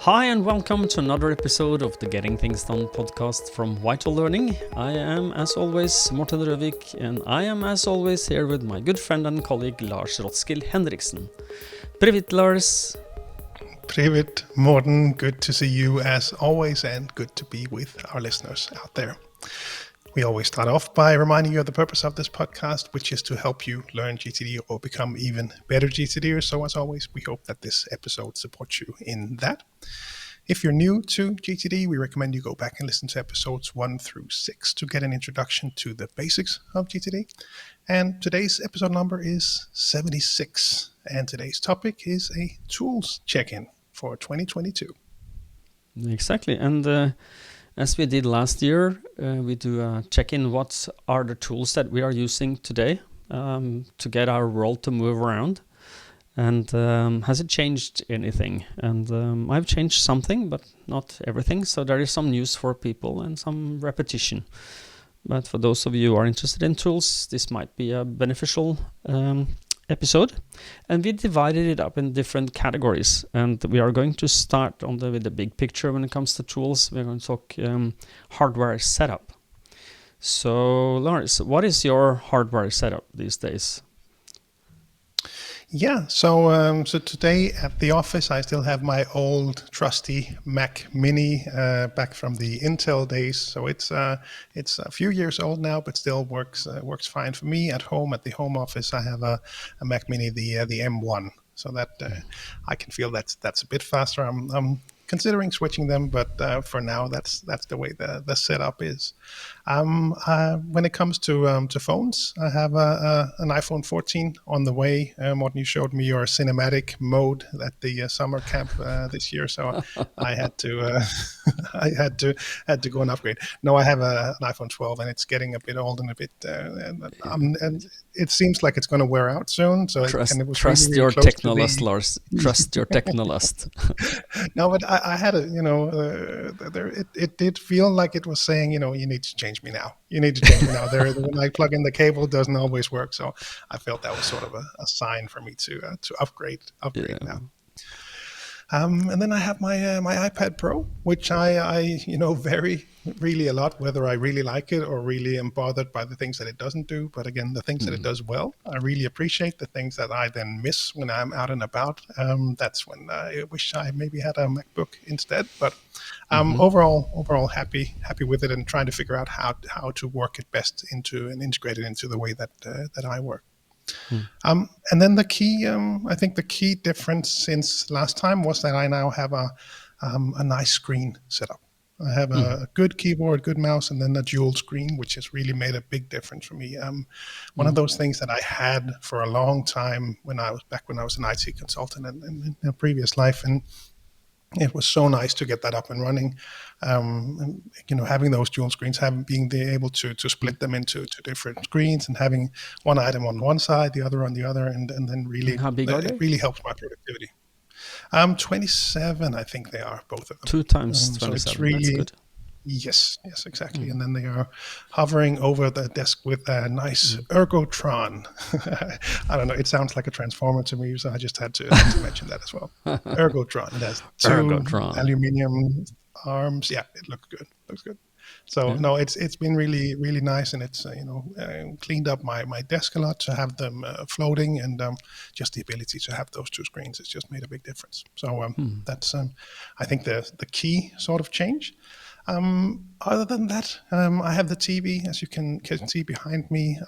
Hi and welcome to another episode of the Getting Things Done podcast from Vital Learning. I am as always Morten and Røvik, and I am as always here with my good friend and colleague Lars Rothschild Henriksen. Привет, Lars. Привет, Morten. Good to see you as always, and good to be with our listeners out there. We always start off by reminding you of the purpose of this podcast, which is to help you learn GTD or become even better GTDers. So as always, we hope that this episode supports you in that. If you're new to GTD, we recommend you go back and listen to episodes 1 through 6 to get an introduction to the basics of GTD. And today's episode number is 76. And today's topic is a tools check-in for 2022. Exactly. And as we did last year, we do a check-in. What are the tools that we are using today to get our world to move around? And has it changed anything? And I've changed something, but not everything. So there is some news for people and some repetition. But for those of you who are interested in tools, this might be a beneficial episode. And we divided it up in different categories. And we are going to start with the big picture when it comes to tools. We're going to talk hardware setup. So Lars, what is your hardware setup these days? Yeah, so today at the office, I still have my old trusty Mac Mini back from the Intel days. So it's a few years old now, but still works fine for me. At home, at the home office, I have a Mac Mini, the M1. So that I can feel that's a bit faster. I'm considering switching them, but for now, that's the way the setup is. When it comes to phones, I have an iPhone 14 on the way. Morten, you showed me your cinematic mode at the summer camp this year, so I had to I had to go and upgrade. No, I have an iPhone 12, and it's getting a bit old and a bit, and it seems like it's going to wear out soon. So trust really your technolust, Lars. Trust your technolust. No, but I had a, it did feel like it was saying, you need to change me now. You need to change me now. When I plug in the cable, it doesn't always work. So I felt that was sort of a sign for me to upgrade now. And then I have my iPad Pro, which I vary really a lot, whether I really like it or really am bothered by the things that it doesn't do. But again, the things that it does well, I really appreciate. The things that I then miss when I'm out and about, that's when I wish I maybe had a MacBook instead. But overall happy with it, and trying to figure out how to work it best into and integrate it into the way that I work. And then the key, I think the key difference since last time was that I now have a nice screen setup. I have a good keyboard, good mouse, and then a dual screen, which has really made a big difference for me. One of those things that I had for a long time when I was an IT consultant in a previous life, and it was so nice to get that up and running. And, having those dual screens, being able to split them into different screens, and having one item on one side, the other on the other, and then really, how big are they? It really helps my productivity. 27, I think they are, both of them. 2 times 27. So it's really, that's good. Yes, exactly. And then they are hovering over the desk with a nice Ergotron. I don't know, it sounds like a transformer to me, so I just had to mention that as well. Ergotron. It has 2 aluminum arms. Yeah, it looks good. So no, it's been really, really nice, and it's cleaned up my desk a lot to have them floating, and just the ability to have those 2 screens. It's just made a big difference. So that's I think the key sort of change. Other than that, I have the TV, as you can see behind me.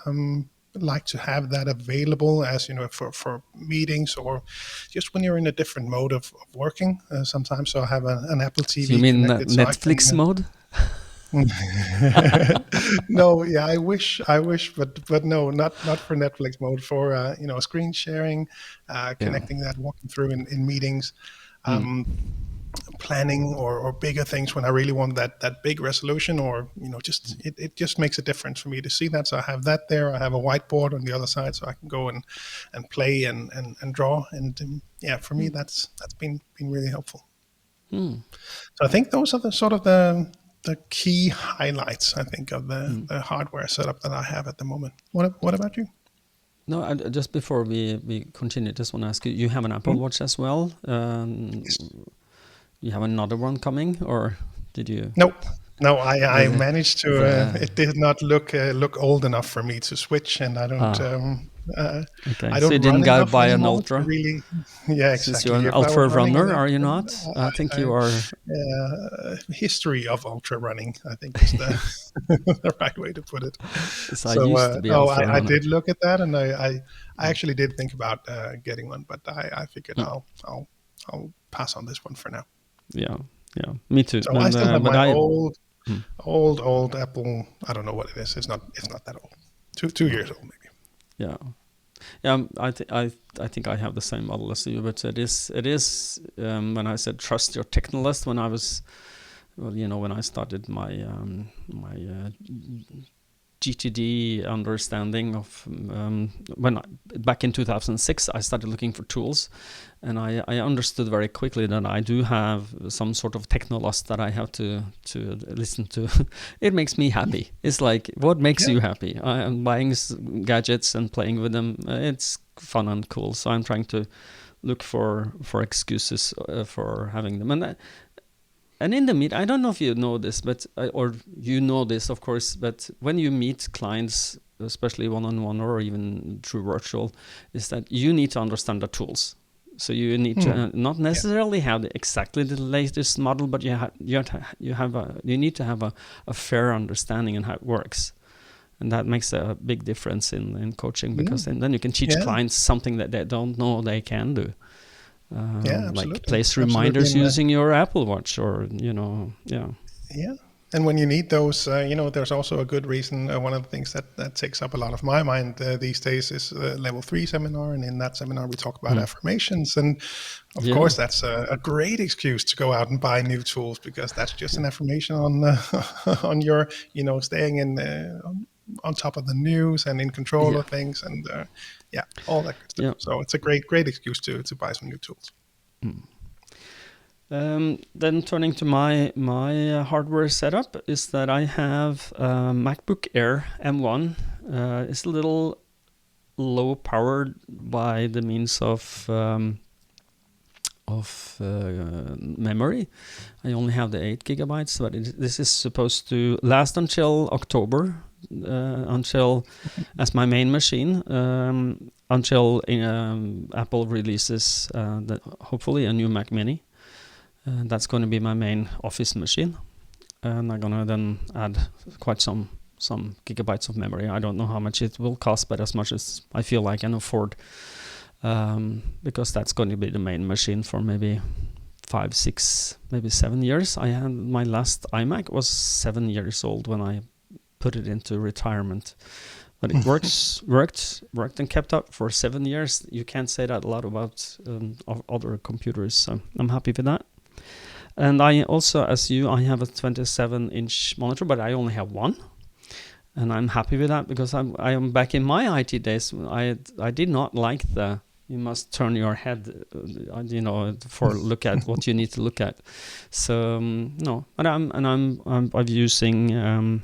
Like to have that available, as for meetings, or just when you're in a different mode of working sometimes. So I have an Apple TV. So you mean Netflix mode? No, yeah, I wish, but no, not for Netflix mode. For screen sharing, connecting that, walking through in meetings. Planning or bigger things when I really want that big resolution, or it just makes a difference for me to see that. So I have that there. I have a whiteboard on the other side, so I can go and play and draw, and for me that's been really helpful. So I think those are the sort of the key highlights, I think, of the hardware setup that I have at the moment. What about you? No, just before we continue, just want to ask you, you have an Apple Watch as well. Yes. you have another one coming, or did you? Nope. No, I The, managed to. the It did not look old enough for me to switch, and okay, I so don't you didn't run go enough buy an anymore to ultra, really. Yeah, since you're exactly. an If I was ultra running, runner, are you not? I think you are. history of ultra running, I think is the the right way to put it. Yes, I So used to be no, ultra I runner. did look at that, and I actually did think about getting one, but I figured Mm. I'll pass on this one for now. Yeah, yeah, me too. So I And still have but my I. Mm, old Apple. I don't know what it is. It's not that old. Two no, years old maybe. yeah. Yeah, I think I have the same model as you, but it is when I said trust your technolist, when I was, well, when I started my GTD understanding of back in 2006, I started looking for tools, and I understood very quickly that I do have some sort of technolust that I have to listen to. It makes me happy. It's like, what makes Yeah. you happy? I am buying gadgets and playing with them. It's fun and cool. So I'm trying to look for excuses for having them. And in the meet, I don't know if you know this, but or you know this, of course, but when you meet clients, especially one-on-one or even through virtual, is that you need to understand the tools. So you need to not necessarily have exactly the latest model, but you need to have a fair understanding on how it works. And that makes a big difference in coaching, because then you can teach Yeah. clients something that they don't know they can do. Yeah, Like absolutely. place Absolutely. reminders And, using your Apple Watch, or yeah. yeah. And when you need those, there's also a good reason. One of the things that takes up a lot of my mind these days is level 3 seminar. And in that seminar, we talk about affirmations. And of Yeah, course, that's a great excuse to go out and buy new tools, because that's just an affirmation on on your, staying in on top of the news and in control yeah, of things, and yeah, all that good stuff. yeah. So it's a great excuse to buy some new tools. Then turning to my hardware setup, is that I have a MacBook Air M1. It's a little low powered by the means of memory. I only have the 8 gigabytes, but this is supposed to last until October, until as my main machine, until Apple releases hopefully a new Mac Mini. That's going to be my main office machine, and I'm gonna then add quite some gigabytes of memory. I don't know how much it will cost, but as much as I feel I can afford, because that's going to be the main machine for maybe 5, 6, maybe 7 years. I had my last iMac was 7 years old when I put it into retirement. But it worked and kept up for 7 years. You can't say that a lot about other computers, so I'm happy with that. And I also, as you, I have a 27-inch monitor, but I only have one. And I'm happy with that, because I am back in my IT days. I did not like you must turn your head, for look at what you need to look at. So no, but I'm using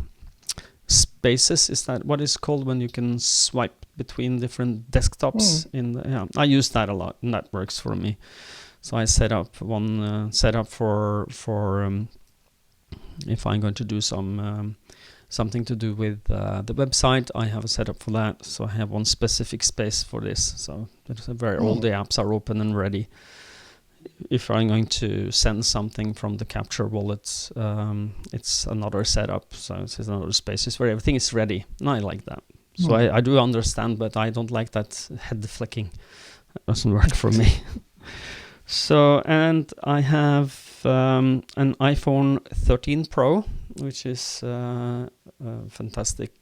Spaces. Is that what it's called when you can swipe between different desktops? I use that a lot, and that works for me. So I set up one setup for if I'm going to do something to do with the website. I have a setup for that. So I have one specific space for this. So that's all the apps are open and ready. If I'm going to send something from the capture wallet, it's another setup. So it's another space where everything is ready. And I like that. So I do understand, but I don't like that head flicking. That doesn't work for me. So, and I have an iPhone 13 Pro, which is a fantastic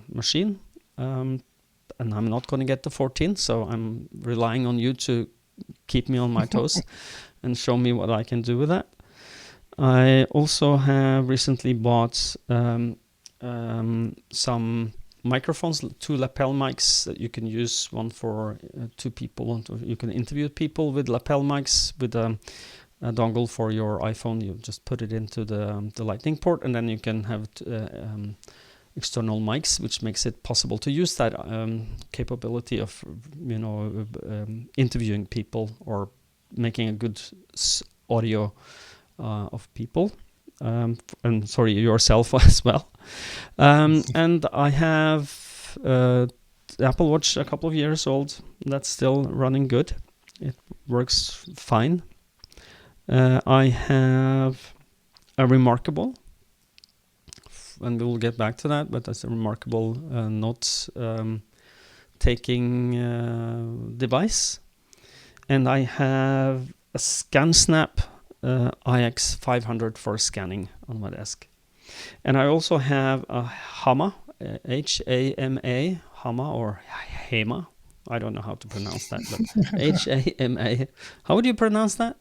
machine. And I'm not going to get the 14, so I'm relying on you to keep me on my toes and show me what I can do with that. I also have recently bought some microphones, 2 lapel mics that you can use, one for 2 people. You can interview people with lapel mics with a dongle for your iPhone. You just put it into the lightning port, and then you can have external mics, which makes it possible to use that capability of interviewing people or making a good audio of people, and sorry, yourself as well. And I have the Apple Watch, a couple of years old. That's still running good. It works fine. I have a Remarkable, and we'll get back to that, but that's a Remarkable notes taking device. And I have a ScanSnap IX 500 for scanning on my desk. And I also have a Hama, H-A-M-A, Hama or Hema. I don't know how to pronounce that, but H-A-M-A. How would you pronounce that?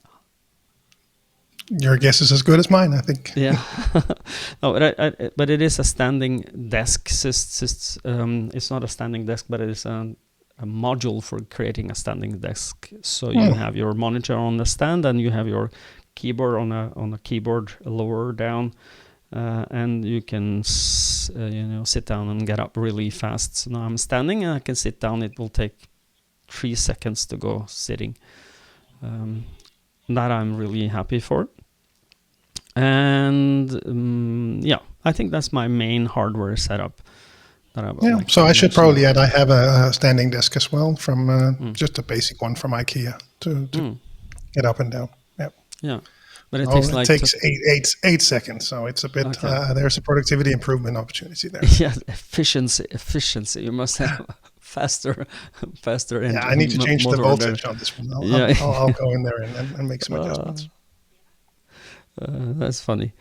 Your guess is as good as mine, I think. Yeah. No, but it is a standing desk. It's not a standing desk, but it is a module for creating a standing desk. So you have your monitor on the stand, and you have your keyboard on a keyboard lower down, and you can sit down and get up really fast. So now I'm standing and I can sit down. It will take 3 seconds to go sitting. That I'm really happy for. And I think that's my main hardware setup. So I should probably add, I have a standing desk as well from just a basic one from IKEA to get up and down. Yeah, but it takes 8 seconds, so it's a bit. Okay. There's a productivity improvement opportunity there. Yeah, efficiency. You must have faster. Yeah, I need to change the voltage on this one. I'll go in there and make some adjustments. That's funny.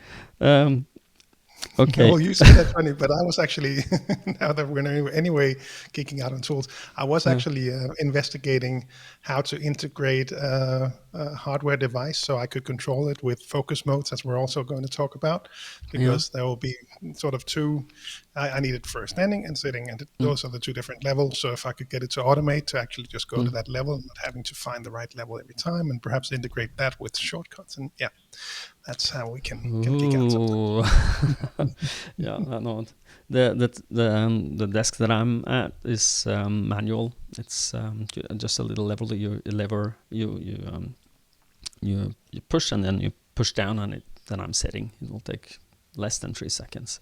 Okay. Well, you say that's funny, but I was actually, now that we're anyway geeking out on tools, I was actually investigating how to integrate a hardware device so I could control it with focus modes, as we're also going to talk about, because there will be sort of two. I need it for standing and sitting, and those are the two different levels. So if I could get it to automate to actually just go to that level, not having to find the right level every time, and perhaps integrate that with shortcuts, and that's how we can dig out something. No. The desk that I'm at is manual. It's just a little lever you push, and then you push down on it. Then I'm sitting. It will take less than 3 seconds.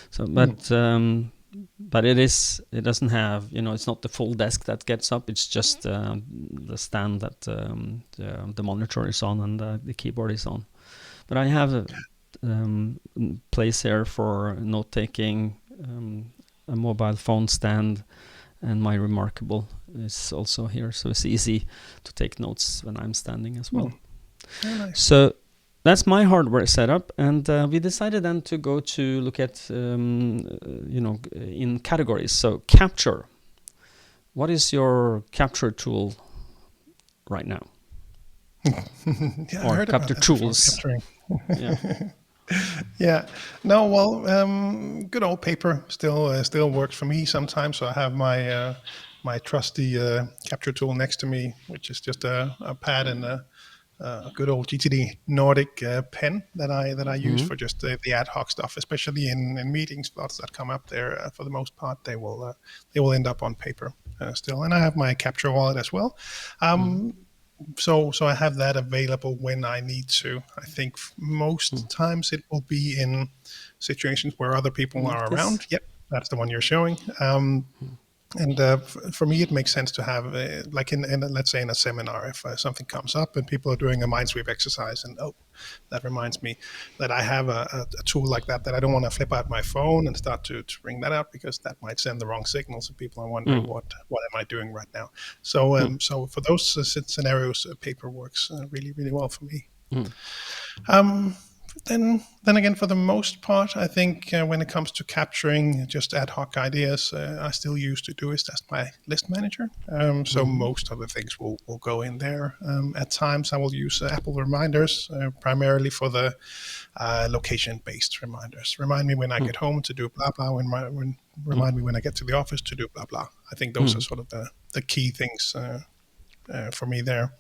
So, but it doesn't have, it's not the full desk that gets up. It's just the stand that the monitor is on and the keyboard is on. But I have a place here for note taking, a mobile phone stand, and my Remarkable is also here. So it's easy to take notes when I'm standing as well. Nice. So that's my hardware setup, and we decided then to go to look at, in categories. So capture. What is your capture tool right now? Or capture tools? No, well, good old paper still works for me sometimes. So I have my trusty capture tool next to me, which is just a pad and a good old GTD Nordic pen that I use for just the ad hoc stuff, especially in meeting slots that come up there. For the most part, they will end up on paper still. And I have my capture wallet as well. So I have that available when I need to. I think most times it will be in situations where other people are around. Yep, that's the one you're showing. And for me, it makes sense to have, like in let's say in a seminar, if something comes up and people are doing a mind sweep exercise, and that reminds me that I have a tool like that I don't want to flip out my phone and start to ring that out, because that might send the wrong signals and people are wondering what am I doing right now. So so for those scenarios, paper works really, really well for me. Then again, for the most part, I think when it comes to capturing just ad hoc ideas, I still use Todoist as my list manager. So most of the things will go in there. At times, I will use Apple reminders, primarily for the location-based reminders. Remind me when I get home to do blah, blah, remind me when I get to the office to do blah, blah. I think those are sort of the key things for me there.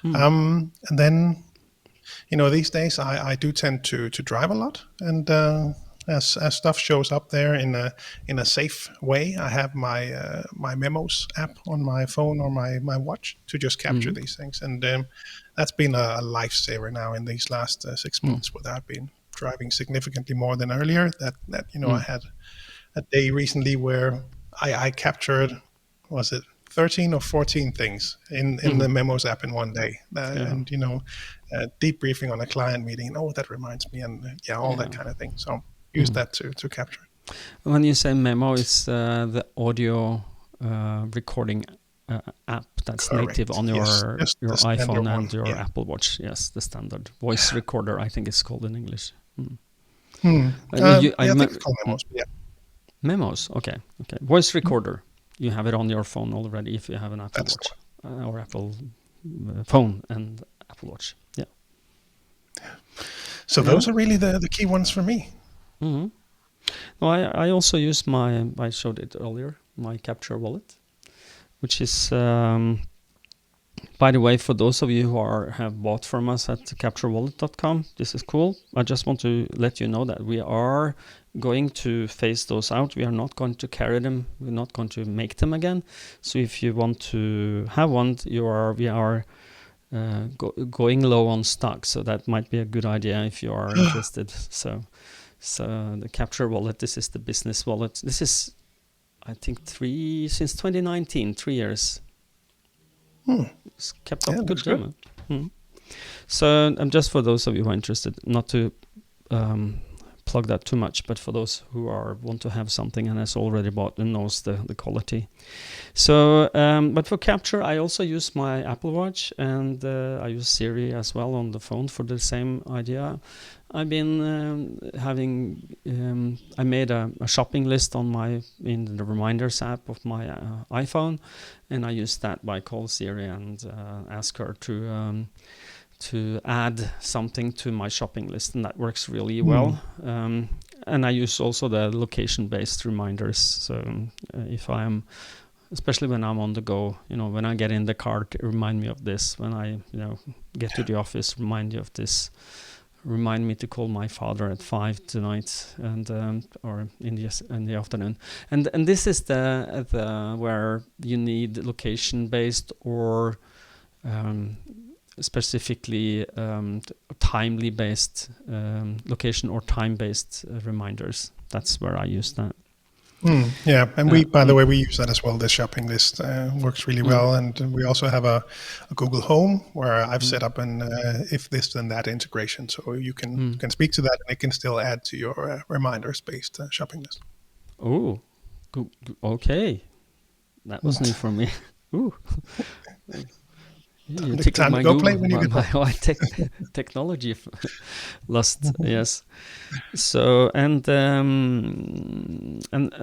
And then, these days I do tend to drive a lot, and as stuff shows up there in a safe way. I have my memos app on my phone or my watch to just capture these things, and that's been a lifesaver now in these last 6 months, where I've been driving significantly more than earlier. That I had a day recently where I captured, was it 13 or 14 things in the memos app in one day, and debriefing on a client meeting. Oh, that reminds me, and all that kind of thing. So use that to capture it. When you say memo, it's the audio recording app that's Correct. native on your iPhone and your Apple Watch. Yes, the standard voice recorder, I think it's called in English. I think it's called memos. Memos. Okay. Voice recorder. You have it on your phone already if you have an Apple Watch or Apple phone and Apple Watch. Yeah. So those are really the key ones for me. No, I also use I showed it earlier, my Capture wallet, which is, by the way, for those of you who have bought from us at capturewallet.com, this is cool. I just want to let you know that we are going to phase those out. We are not going to carry them. We're not going to make them again. So if you want to have one, we are going low on stock. So that might be a good idea if you are interested. So the Capture wallet, this is the business wallet. This is, I think, since 2019, 3 years. It's kept up good. So just for those of you who are interested, not to plug that too much, but for those who want to have something and has already bought and knows the quality. So, but for Capture, I also use my Apple Watch, and I use Siri as well on the phone for the same idea. I've been I made a shopping list in the reminders app of my iPhone, and I use that by call Siri and ask her to add something to my shopping list, and that works really well. And I use also the location-based reminders. So if especially when I'm on the go, when I get in the car, remind me of this. When I get to the office, remind you of this. Remind me to call my father at 5 tonight, and or in the afternoon. And this is the where you need location-based or specifically timely-based location or time-based reminders. That's where I use that. And we, by the way, we use that as well. The shopping list works really well, and we also have a Google Home where I've set up an if this then that integration, so you can speak to that, and it can still add to your reminders-based shopping list. Oh, okay, that was new for me. Ooh. You take time my to go Google, play when you get my technology lust, yes. So and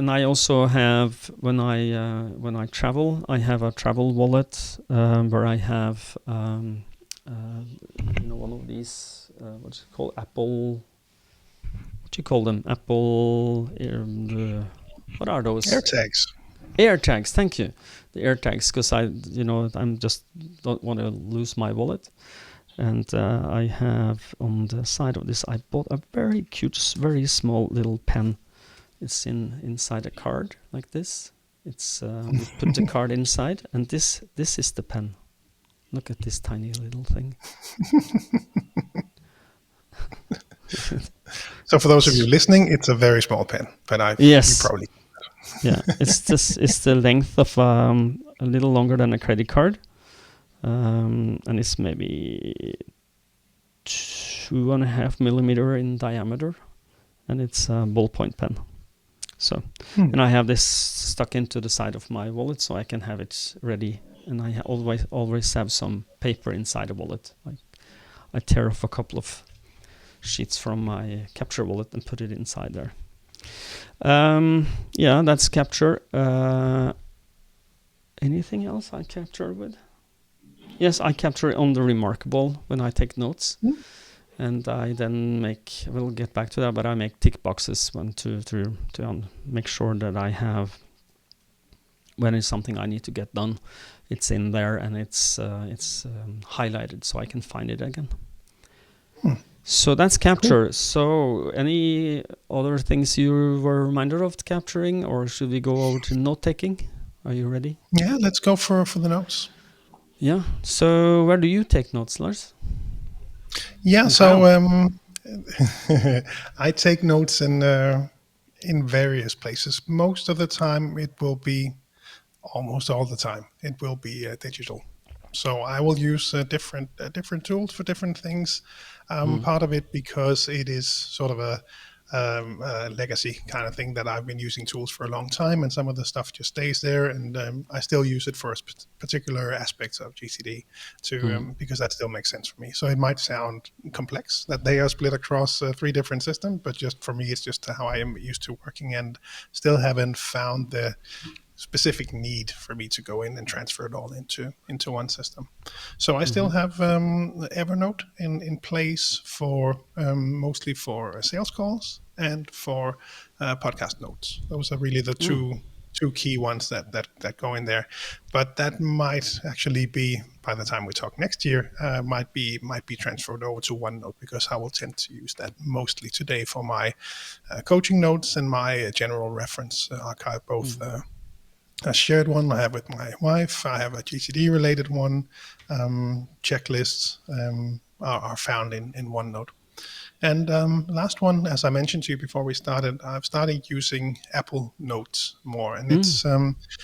I also have when I travel, I have a travel wallet where I have one of these what's it called, Apple. What do you call them? Apple. What are those? AirTags, thank you. The AirTags, because I'm just don't want to lose my wallet. And I have on the side of this, I bought a very cute, very small little pen. It's inside a card like this. It's you put the card inside, and this is the pen. Look at this tiny little thing. So for those of you listening, it's a very small pen, but you probably. Yeah, it's the length of a little longer than a credit card, and it's maybe 2.5 millimeter in diameter, and it's a ballpoint pen. So, and I have this stuck into the side of my wallet, so I can have it ready, and I always have some paper inside the wallet. I tear off a couple of sheets from my Capture wallet and put it inside there. That's Capture. Anything else I capture with? Yes, I capture on the Remarkable when I take notes, and I then we'll get back to that, but I make tick boxes to make sure that I have, when it's something I need to get done, it's in there and it's highlighted so I can find it again. So that's capture. So any other things you were reminded of capturing, or should we go over to note taking? Are you ready? Yeah, let's go for the notes. Yeah. So where do you take notes, Lars? Yeah, And so how? I take notes in various places. Most of the time, it will be almost all the time. It will be digital. So I will use different tools for different things. Mm. Part of it because it is sort of a legacy kind of thing that I've been using tools for a long time, and some of the stuff just stays there, and I still use it for particular aspects of GTD because that still makes sense for me. So it might sound complex that they are split across 3 different systems, but just for me, it's just how I am used to working, and still haven't found the specific need for me to go in and transfer it all into one system. So I still have Evernote in place for mostly for sales calls and for podcast notes. Those are really the two key ones that go in there. But that might actually be, by the time we talk next year, might be transferred over to OneNote, because I will tend to use that mostly today for my coaching notes and my general reference archive, both a shared one I have with my wife. I have a GTD related one. Checklists are found in OneNote. And last one, as I mentioned to you before we started, I've started using Apple Notes more, and it's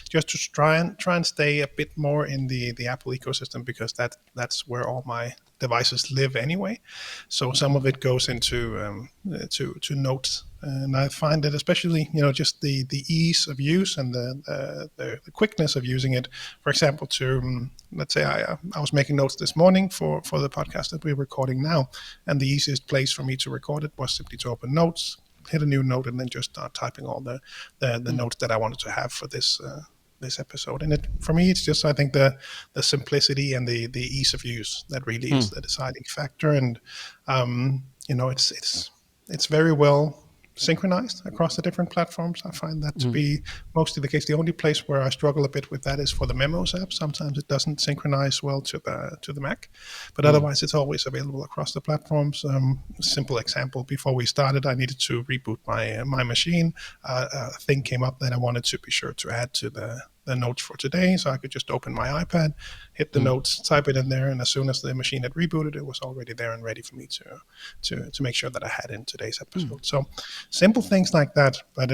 just to try and stay a bit more in the Apple ecosystem, because that's where all my devices live anyway. So some of it goes into to Notes, and I find that especially just the ease of use and the quickness of using it. For example, to let's say I was making notes this morning for the podcast that we're recording now, and the easiest place for me to record it was simply to open Notes, hit a new note, and then just start typing all the notes that I wanted to have for this episode. And for me, it's just, I think, the simplicity and the ease of use that really is the deciding factor. And it's very well synchronized across the different platforms. I find that to be mostly the case. The only place where I struggle a bit with that is for the Memos app. Sometimes it doesn't synchronize well to the Mac, but otherwise it's always available across the platforms. Simple example: before we started, I needed to reboot my machine. A thing came up that I wanted to be sure to add to the notes for today, so I could just open my iPad, hit the notes, type it in there, and as soon as the machine had rebooted, it was already there and ready for me to make sure that I had in today's episode. So simple things like that, but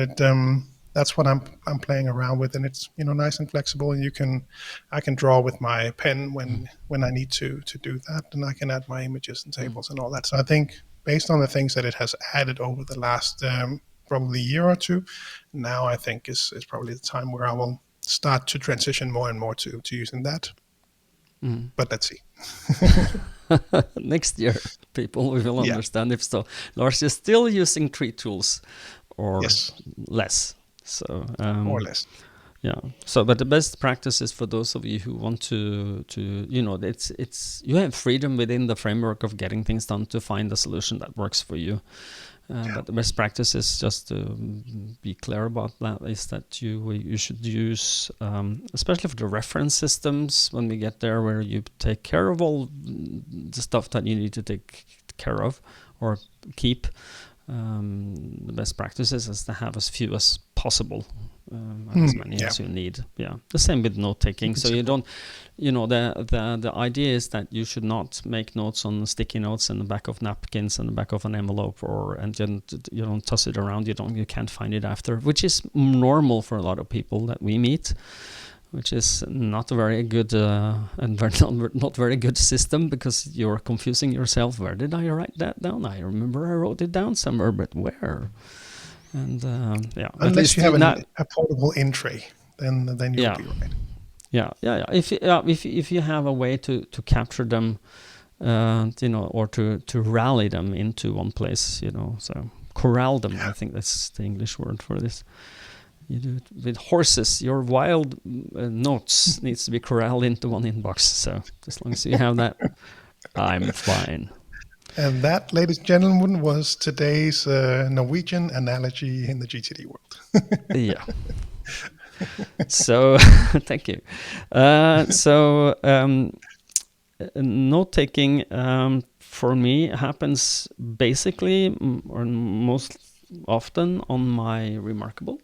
that's what I'm playing around with, and it's nice and flexible, and I can draw with my pen when I need to do that, and I can add my images and tables and all that. So I think based on the things that it has added over the last probably year or two, now I think is probably the time where I will start to transition more and more to using that. But let's see. Next year, people will understand if so. Lars is still using 3 tools or less. So more or less. Yeah. So, but the best practice is for those of you who want to it's you have freedom within the framework of getting things done to find a solution that works for you. But the best practice is just to be clear about that, is that you should use, especially for the reference systems, when we get there, where you take care of all the stuff that you need to take care of or keep. The best practices is to have as few as possible, as many as you need. Yeah, the same with note taking. So you don't, the idea is that you should not make notes on sticky notes in the back of napkins and the back of an envelope, and then you don't toss it around. You can't find it after, which is normal for a lot of people that we meet, which is not a very good and not very good system, because you're confusing yourself. Where did I write that down? I remember I wrote it down somewhere, but where? And unless you have a portable in tray, then you'll be right. Yeah. If you have a way to capture them, or to rally them into one place, so corral them. I think that's the English word for this. You do it with horses. Your wild notes needs to be corralled into one inbox. So as long as you have that, I'm fine. And that, ladies and gentlemen, was today's Norwegian analogy in the GTD world. Yeah. So thank you. Note taking for me happens basically or most often on my Remarkable,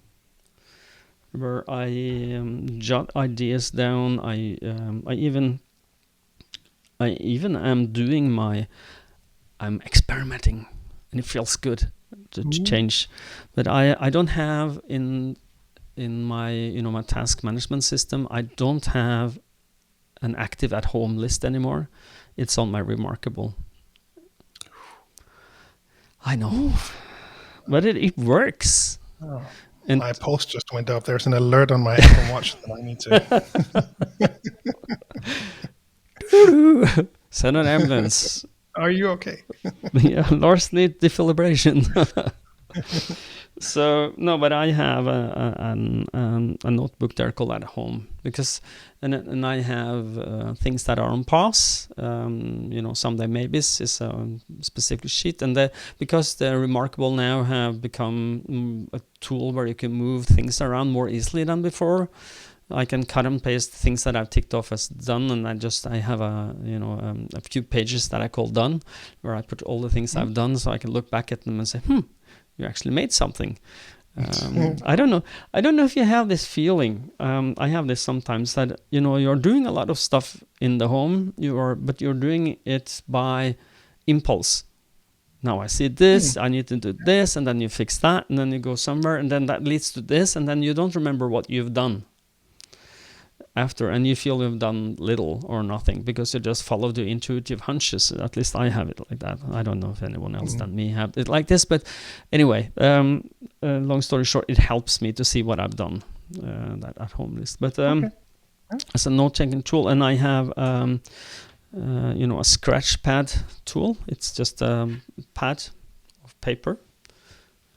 where I jot ideas down. I even am doing I'm experimenting, and it feels good to change. But I don't have in my my task management system, I don't have an active at home list anymore. It's on my Remarkable. I know, but it works. Oh. And my post just went up. There's an alert on my Apple Watch that I need to send an ambulance. Are you okay? Yeah, Lars needs defibrillation. So no, but I have a notebook there called At Home, because and I have things that are on pause. Someday maybes is a specific sheet, and because the Remarkable now have become a tool where you can move things around more easily than before. I can cut and paste things that I've ticked off as done, and I have a few pages that I call done, where I put all the things I've done, so I can look back at them and say, you actually made something. I don't know if you have this feeling. I have this sometimes that you're doing a lot of stuff in the home, but you're doing it by impulse. Now I see this, I need to do this, and then you fix that, and then you go somewhere, and then that leads to this, and then you don't remember what you've done after, and you feel you've done little or nothing because you just follow the intuitive hunches. At least I have it like that. I don't know if anyone else than me have it like this, but anyway, long story short, it helps me to see what I've done, that at home list. But as a note-taking tool, and I have a scratch pad tool. It's just a pad of paper,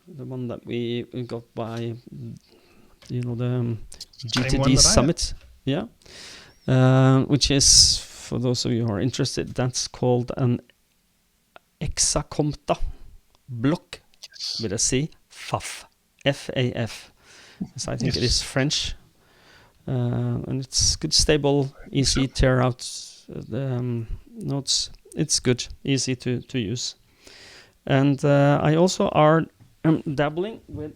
the one that we got by the GTD Summit. Yeah, which is, for those of you who are interested, that's called an hexakomta block with a C, FAF, F-A-F. So I think it is French, and it's good, stable, easy, tear out the notes. It's good, easy to use. And I also are dabbling with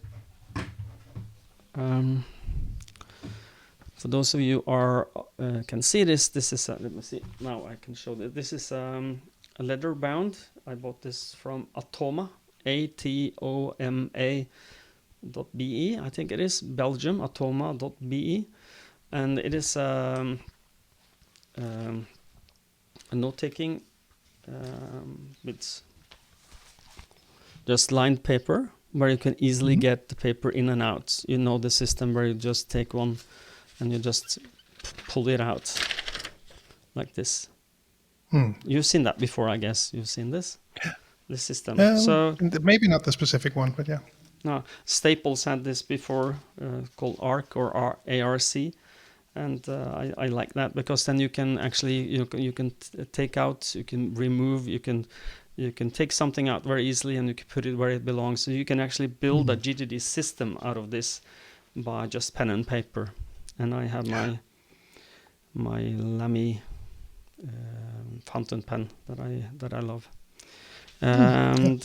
for those of you who can see this is let me see, now I can show that this is a leather bound. I bought this from Atoma, atoma.be, I think it is, Belgium, atoma.be, and it is a note-taking with just lined paper, where you can easily get the paper in and out. The system where you just take one and you just pull it out like this. You've seen that before, I guess. You've seen this system. So maybe not the specific one, but yeah. No, Staples had this before, called ARC or ARC, and I like that, because then you can actually you can take out, you can remove, you can take something out very easily, and you can put it where it belongs. So you can actually build a GTD system out of this by just pen and paper. And I have my Lamy fountain pen that I love, and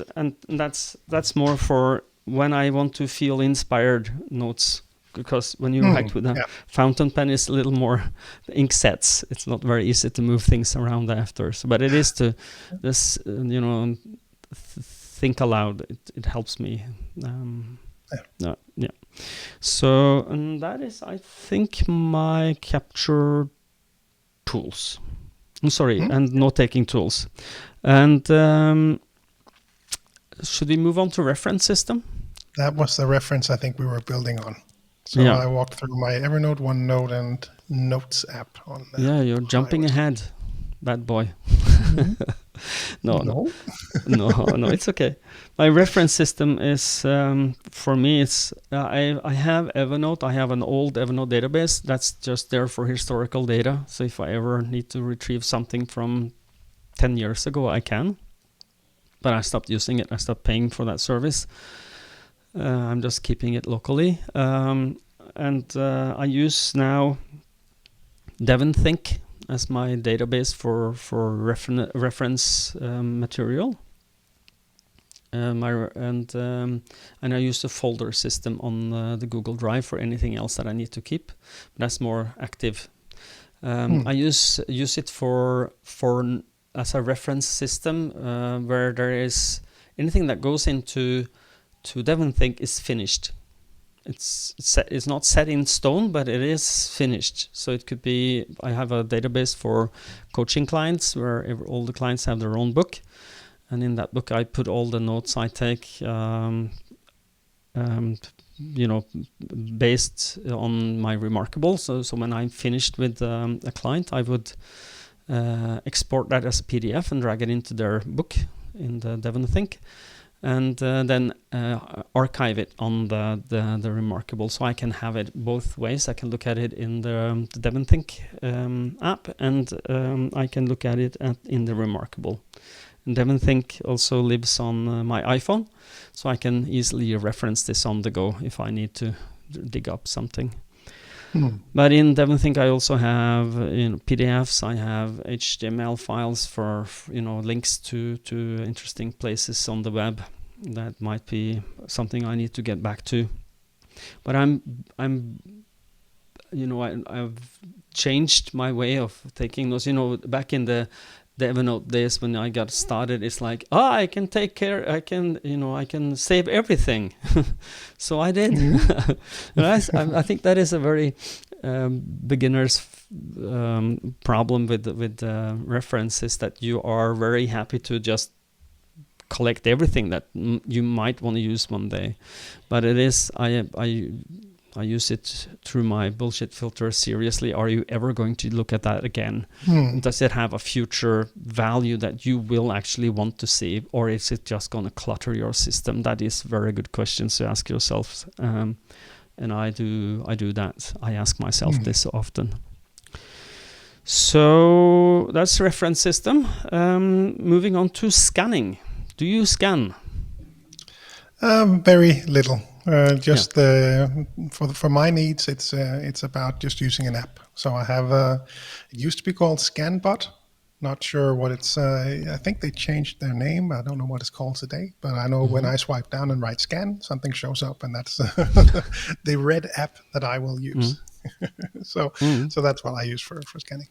that's more for when I want to feel inspired notes, because when you write with a fountain pen, it's a little more ink sets. It's not very easy to move things around after. So, but it is to this think aloud. It helps me. So, and that is, I think, my capture tools. I'm sorry, and note-taking tools. And should we move on to reference system? That was the reference I think we were building on. So I walked through my Evernote, OneNote, and Notes app on that. Yeah, you're jumping ahead, bad boy. No, it's okay. My reference system is, for me, it's I have Evernote. I have an old Evernote database that's just there for historical data. So if I ever need to retrieve something from 10 years ago, I can. But I stopped using it. I stopped paying for that service. I'm just keeping it locally. And I use now DevonThink as my database for reference material. And I use a folder system on the Google Drive for anything else that I need to keep. That's more active. I use it for as a reference system where there is anything that goes into DevonThink is finished. It's not set in stone, but it is finished. So it could be, I have a database for coaching clients where all the clients have their own book. And in that book, I put all the notes I take, based on my Remarkable. So when I'm finished with a client, I would export that as a PDF and drag it into their book in the DevonThink, and then archive it on the Remarkable. So I can have it both ways. I can look at it in the DevonThink app, and I can look at it in the Remarkable. And DevonThink also lives on my iPhone, so I can easily reference this on the go if I need to dig up something. But in DevonThink, I also have PDFs. I have HTML files for links to interesting places on the web. That might be something I need to get back to. But I've changed my way of taking those. Back in the Evernote days when I got started, it's like, I can take care, I can save everything. So I did. I think that is a very beginner's problem with references, that you are very happy to just collect everything that you might want to use one day. But it is, I use it through my bullshit filter. Seriously, are you ever going to look at that again? Does it have a future value that you will actually want to see, or is it just going to clutter your system? That is very good questions to ask yourself, and I do that. I ask myself this often. So that's reference system. Moving on to scanning. Do you scan? Very little. For my needs, it's about just using an app. So I have it used to be called ScanBot. Not sure what it's. I think they changed their name. I don't know what it's called today, but I know when I swipe down and write scan, something shows up, and that's the red app that I will use. So that's what I use for scanning.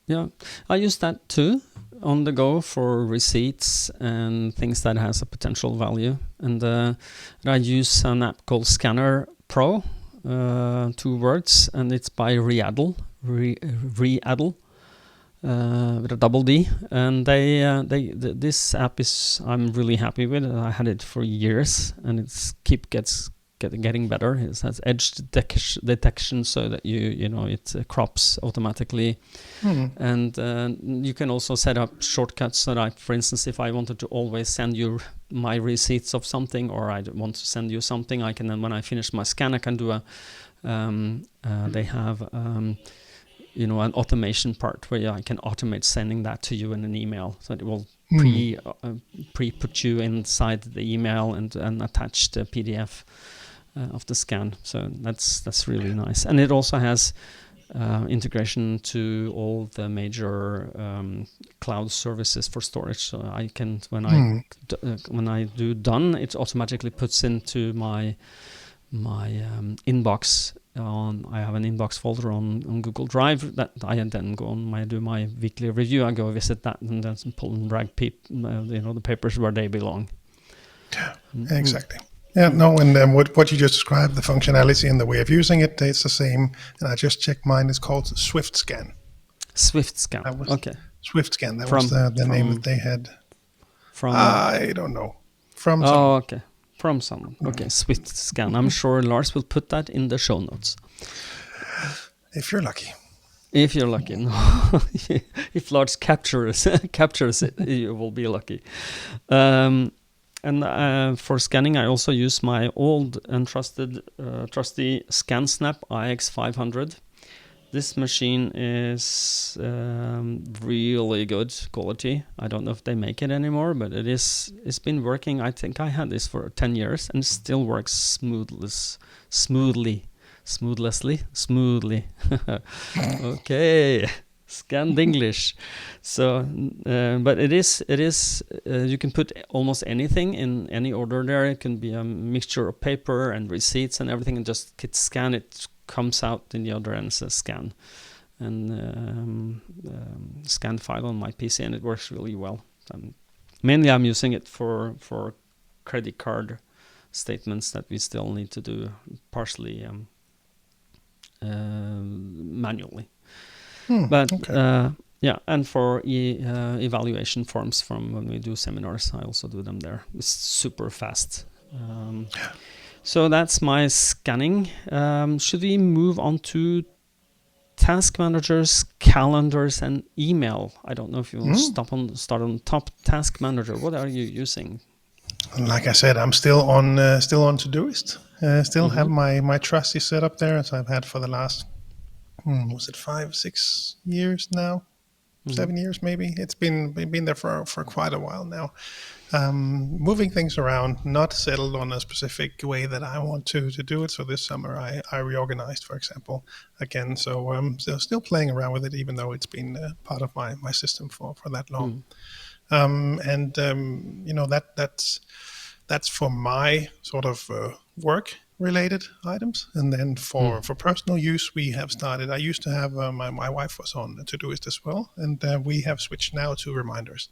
Yeah, I use that too on the go for receipts and things that has a potential value. And I use an app called Scanner Pro, 2 words, and it's by Readdle, Readdle, with a double D. And this app I'm really happy with. I had it for years, and it's getting better. It has edge detection, so that it crops automatically, and you can also set up shortcuts so that, for instance, if I wanted to always send you my receipts of something, or I want to send you something, I can then, when I finish my scan, I can do they have an automation part where I can automate sending that to you in an email, so it will pre-put you inside the email and attach the PDF of the scan. So that's really nice. And it also has integration to all the major cloud services for storage. So I can, when I do done, it automatically puts into my inbox. I have an inbox folder on Google Drive that I then go on. I do my weekly review. I go visit that and then pull and drag the papers where they belong. Exactly. Yeah, no, and what you just described, the functionality and the way of using it, it's the same. And I just checked mine. It's called Swift Scan. Swift Scan. Okay. Swift Scan. That was the name that they had. From I don't know. From someone. Oh, okay. From someone. Okay. Swift Scan. I'm sure Lars will put that in the show notes. If you're lucky. If you're lucky. No. If Lars captures it, you will be lucky. And for scanning, I also use my old and trusty ScanSnap IX500. This machine is really good quality. I don't know if they make it anymore, but it's been working. I think I had this for 10 years and it still works smoothly. Okay. Scanned English. So, but it is. You can put almost anything in any order there. It can be a mixture of paper and receipts and everything, and just hit scan. It comes out in the other end as a scan, and scanned file on my PC, and it works really well. Mainly, I'm using it for credit card statements that we still need to do partially manually. But okay. and for evaluation forms from when we do seminars, I also do them there. It's super fast. So that's my scanning. Should we move on to task managers, calendars, and email? I don't know if you want to start on top. Task manager. What are you using? Like I said, I'm still on Todoist. Still have my trusty setup there, as I've had for the last was it 5-6 years now, 7 years maybe. It's been there for quite a while now. Moving things around, not settled on a specific way that I want to do it. So this summer I reorganized, for example, again. So still playing around with it, even though it's been part of my system for that long. That's for my sort of work related items, and then for personal use we have started. I used to have my wife was on Todoist as well, and we have switched now to reminders.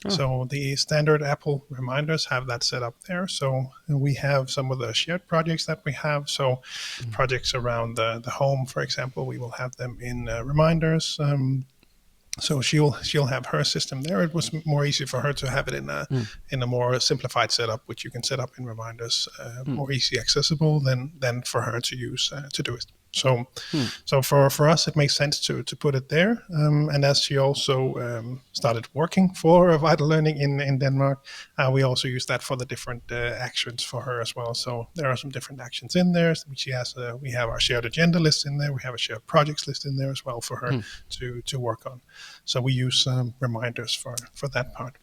So the standard Apple reminders have that set up there. So we have some of the shared projects that we have. So projects around the home, for example, we will have them in reminders. So she'll have her system there. It was more easy for her to have it in a more simplified setup, which you can set up in reminders, more easy accessible than for her to use Todoist. So for us, it makes sense to put it there. And as she also started working for Vital Learning in Denmark, we also use that for the different actions for her as well. So there are some different actions in there. She has we have our shared agenda list in there. We have a shared projects list in there as well for her to work on. So we use reminders for that part.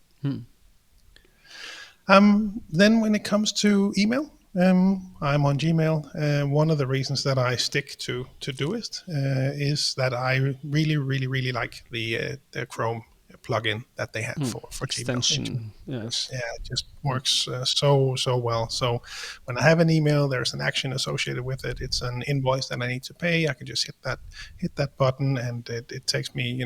Then when it comes to email, I'm on Gmail. One of the reasons that I stick to Todoist is that I really like the Chrome plugin that they have for extension. Gmail. Yes. Yeah, it just works so well. So when I have an email, there's an action associated with it. It's an invoice that I need to pay. I can just hit that button, and it takes me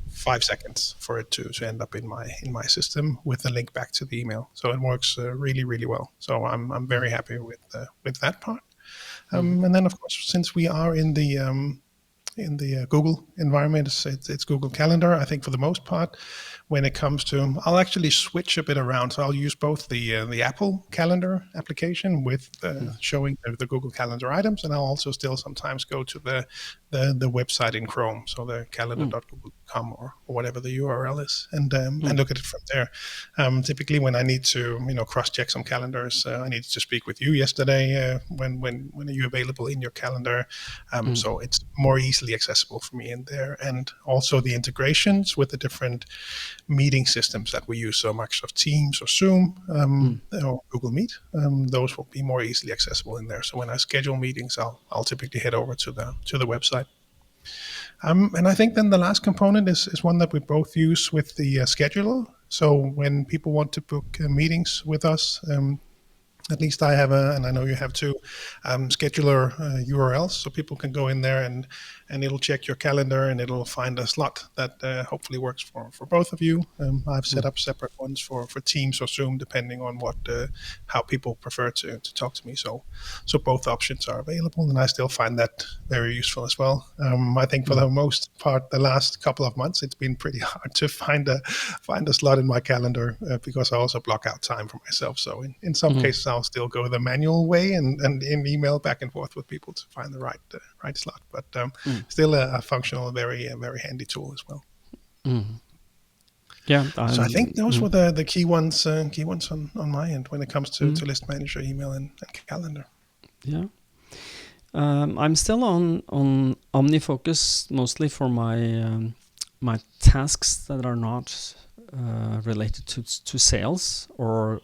5 seconds for it to end up in my system with a link back to the email. So it works really well. So I'm very happy with that part. And then of course, since we are in the Google environment, it's Google Calendar. I think for the most part, when it comes to, I'll actually switch a bit around. So I'll use both the Apple Calendar application with showing the Google Calendar items, and I'll also still sometimes go to the website in Chrome, so the calendar.google.com or whatever the URL is, and look at it from there. Typically, when I need to cross-check some calendars, I needed to speak with you yesterday. When are you available in your calendar? So it's more easily accessible for me in there, and also the integrations with the different meeting systems that we use, so Microsoft Teams or Zoom or Google Meet, those will be more easily accessible in there. So when I schedule meetings, I'll typically head over to the website. And I think then the last component is one that we both use with the scheduler. So when people want to book meetings with us, at least I have and I know you have too, scheduler URLs, so people can go in there and it'll check your calendar and it'll find a slot that hopefully works for both of you. I've set up separate ones for Teams or Zoom, depending on how people prefer to talk to me. So both options are available, and I still find that very useful as well. I think for the most part, the last couple of months, it's been pretty hard to find a slot in my calendar because I also block out time for myself. So in some cases, I'll still go the manual way and in email back and forth with people to find the right slot. But still a functional, very handy tool as well. Yeah. So I think those were the key ones on my end when it comes to List Manager, email, and calendar. Yeah. I'm still on OmniFocus mostly for my my tasks that are not related to sales or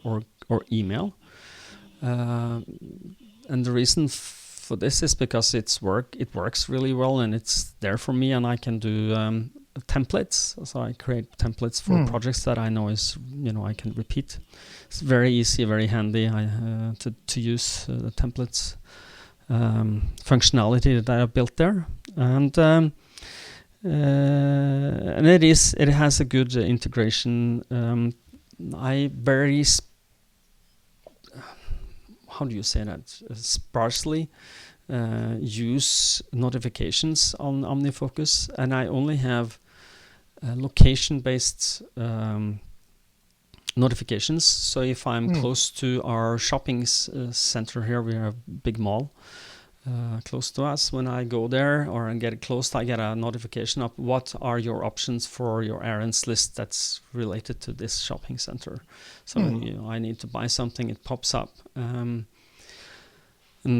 email. And the reason for this is because it works really well, and it's there for me, and I can do templates. So I create templates for projects that I know is, I can repeat. It's very easy, very handy to use the templates functionality that I built there, and it has a good integration. How do you say that? Sparsely use notifications on OmniFocus, and I only have location-based notifications. So if I'm close to our shopping center here, we have a big mall close to us. When I go there or I get close, I get a notification of what are your options for your errands list that's related to this shopping center. So when I need to buy something, it pops up. And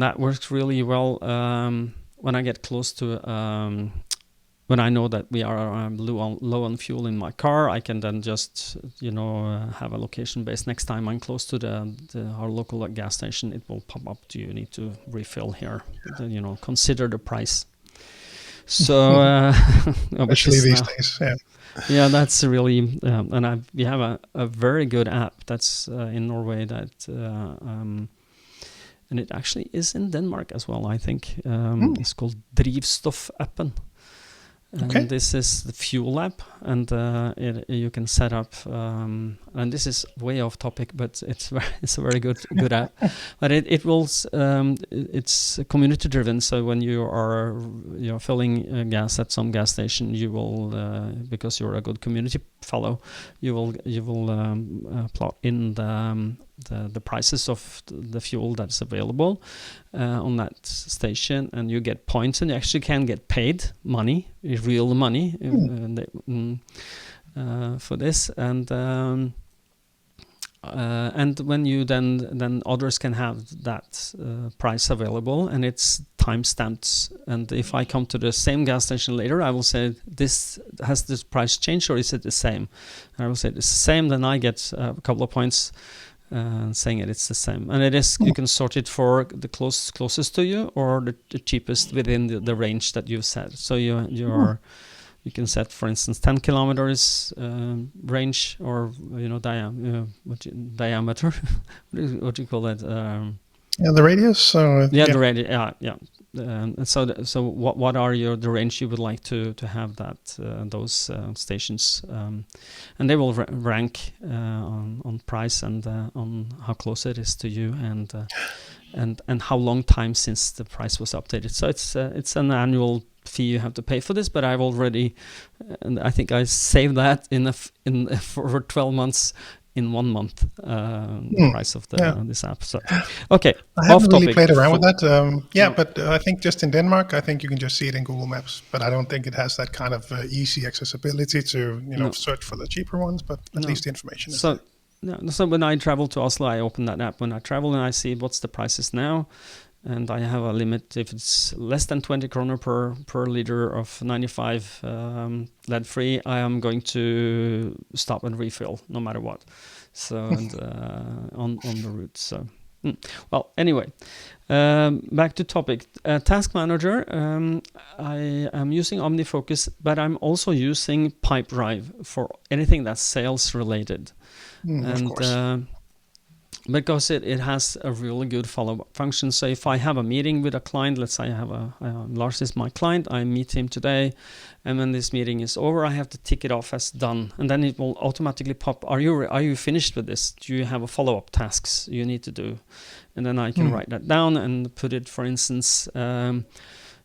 that works really well when I get close to when I know that we are low on fuel in my car. I can then just have a location base. Next time I'm close to our local gas station, it will pop up. Do you need to refill here? Consider the price. So especially these days, yeah, that's really and we have a very good app that's in Norway that and it actually is in Denmark as well, I think. It's called Drivstoff-appen. And this is the fuel app, and you can set up. And this is way off topic, but it's a very good app. But it's community driven. So when you are filling gas at some gas station, you will because you're a good community fellow, you will plot in the prices of the fuel that's available on that station, and you get points, and you actually can get paid money, real money for this, and when you then others can have that price available, and it's time-stamped. And if I come to the same gas station later, I will say, has this price changed or is it the same? And I will say it's the same, then I get a couple of points saying it's the same. And it is, you can sort it for the closest to you or the cheapest within the range that you've set. So you can set, for instance, 10 kilometers range, or diameter. what do you call that? The radius. The radius. Yeah. So what are the range you would like to have that those stations, and they will rank on price and on how close it is to you, and how long time since the price was updated. So it's an annual fee you have to pay for this, but I've already, and I think I saved that for 12 months in 1 month, the price of this app. So, okay. I haven't really played around with that. But I think just in Denmark, I think you can just see it in Google Maps, but I don't think it has that kind of easy accessibility to search for the cheaper ones. But at least the information is there. So when I travel to Oslo, I open that app when I travel, and I see what's the prices now. And I have a limit. If it's less than 20 kroner per liter of 95 lead-free, I am going to stop and refill no matter what. So on the route. So well, anyway, back to topic. Task Manager. I am using OmniFocus, but I'm also using Pipedrive for anything that's sales related. Of course. Because it has a really good follow-up function. So if I have a meeting with a client, let's say I have Lars is my client, I meet him today, and when this meeting is over, I have to tick it off as done, and then it will automatically pop. Are you finished with this? Do you have a follow-up tasks you need to do? And then I can write that down and put it, for instance. I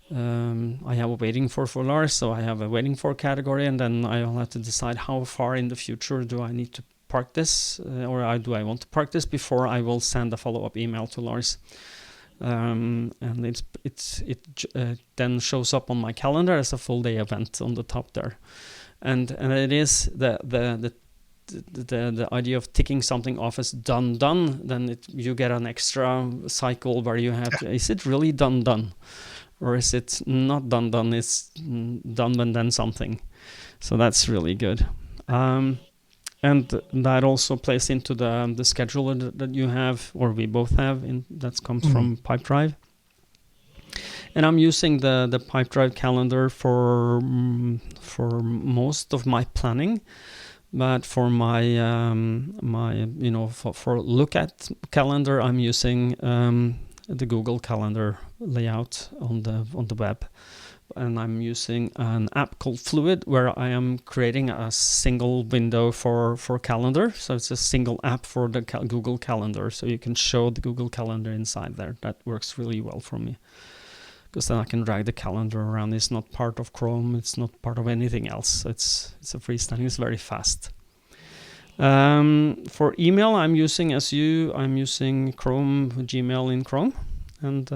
have a waiting for Lars, so I have a waiting for category, and then I'll have to decide how far in the future do I need to park this, or do I want to park this before I will send a follow-up email to Lars, and it then shows up on my calendar as a full day event on the top there, and it is the idea of ticking something off as done. Then you get an extra cycle where you have to, is it really done, or is it not done? It's done and then something. So that's really good. And that also plays into the scheduler that you have, or we both have, that comes from Pipedrive. And I'm using the Pipedrive calendar for most of my planning. But for my for look at calendar, I'm using the Google Calendar layout on the web, and I'm using an app called Fluid, where I am creating a single window for calendar. So it's a single app for the Google Calendar, so you can show the Google Calendar inside there. That works really well for me, because then I can drag the calendar around. It's not part of Chrome. It's not part of anything else. It's a freestanding. It's very fast. For email, I'm using Chrome, Gmail in Chrome, and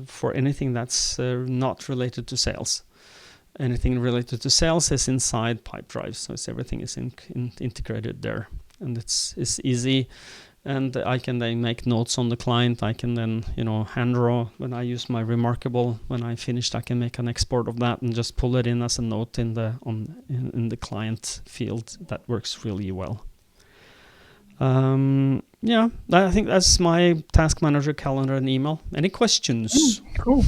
for anything that's not related to sales. Anything related to sales is inside Pipedrive, so everything is integrated there, and it's easy. And I can then make notes on the client. I can then, hand draw when I use my Remarkable. When I finished, I can make an export of that and just pull it in as a note in the client field. That works really well. I think that's my task manager, calendar, and email. Any questions? Cool.